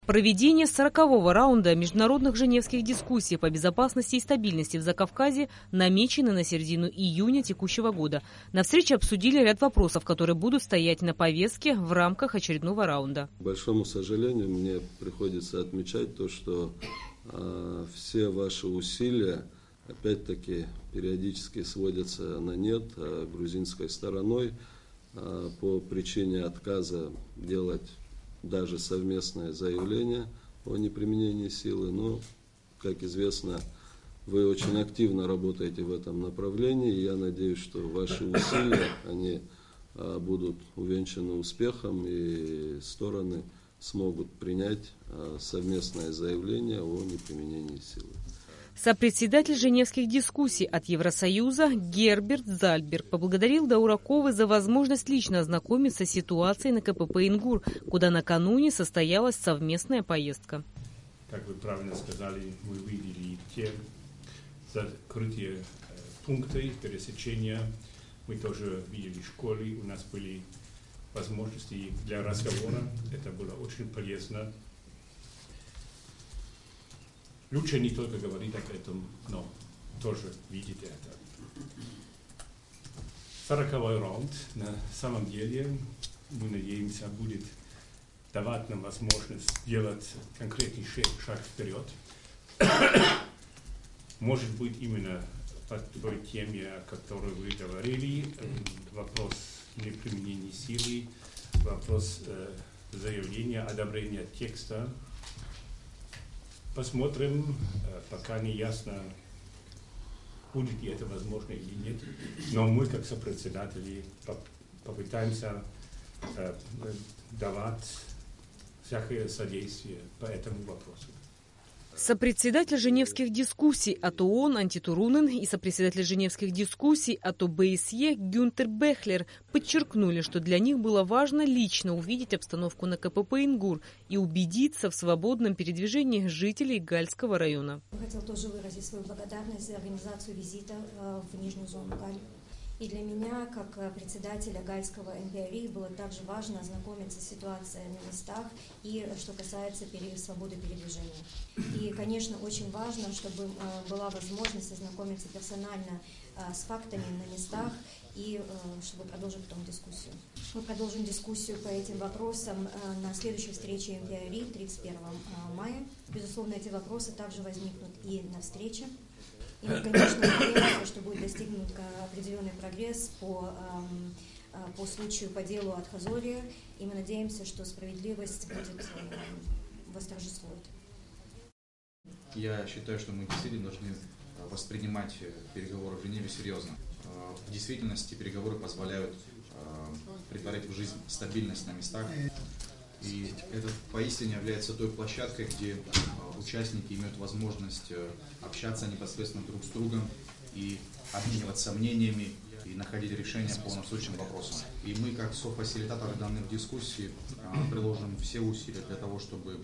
Проведение 40-го раунда международных женевских дискуссий по безопасности и стабильности в Закавказье намечено на середину июня текущего года. На встрече обсудили ряд вопросов, которые будут стоять на повестке в рамках очередного раунда. К большому сожалению, мне приходится отмечать то, что все ваши усилия, опять-таки, периодически сводятся на нет грузинской стороной по причине отказа делать даже совместное заявление о неприменении силы. Но, как известно, вы очень активно работаете в этом направлении. И я надеюсь, что ваши усилия, они будут увенчаны успехом, и стороны смогут принять совместное заявление о неприменении силы. Сопредседатель женевских дискуссий от Евросоюза Герберт Зальберг поблагодарил Дауракова за возможность лично ознакомиться с ситуацией на КПП «Ингур», куда накануне состоялась совместная поездка. Как вы правильно сказали, мы видели те закрытые пункты пересечения, мы тоже видели школы, у нас были возможности для разговора, это было очень полезно. Лучше не только говорить об этом, но тоже видеть это. 40-й раунд на самом деле, мы надеемся, будет давать нам возможность сделать конкретный шаг вперед. Может быть, именно по той теме, о которой вы говорили, вопрос неприменения силы, вопрос заявления, одобрения текста. Посмотрим, пока не ясно, будет ли это возможно или нет. Но мы, как сопредседатели, попытаемся давать всякое содействие по этому вопросу. Сопредседатель женевских дискуссий от ООН Анти Турунен и сопредседатель женевских дискуссий от ОБСЕ Гюнтер Бехлер подчеркнули, что для них было важно лично увидеть обстановку на КПП «Ингур» и убедиться в свободном передвижении жителей Гальского района. Я хотел тоже выразить свою благодарность за организацию визита в Нижнюю зону Галь. И для меня, как председателя Гальского НПРИ, было также важно ознакомиться с ситуацией на местах и что касается свободы передвижения. И, конечно, очень важно, чтобы была возможность ознакомиться персонально с фактами на местах и чтобы продолжить потом дискуссию. Мы продолжим дискуссию по этим вопросам на следующей встрече НПРИ 31 мая. Безусловно, эти вопросы также возникнут и на встрече. И мы, конечно, надеемся, что будет достигнут определенный прогресс по случаю, по делу от Хазория, и мы надеемся, что справедливость будет восторжествует. Я считаю, что мы действительно должны воспринимать переговоры в Женеве серьезно. В действительности переговоры позволяют претворять в жизнь стабильность на местах. И это поистине является той площадкой, где участники имеют возможность общаться непосредственно друг с другом и обмениваться мнениями и находить решения по насущным вопросам. И мы, как софасилитаторы данных дискуссий, приложим все усилия для того, чтобы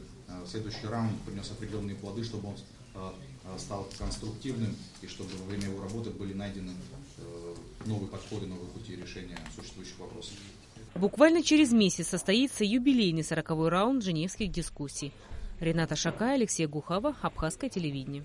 следующий раунд принес определенные плоды, чтобы он стал конструктивным и чтобы во время его работы были найдены новые подходы, новые пути решения существующих вопросов. Буквально через месяц состоится юбилейный 40-й раунд женевских дискуссий. Рената Шакай, Алексей Гухава, Абхазское телевидение.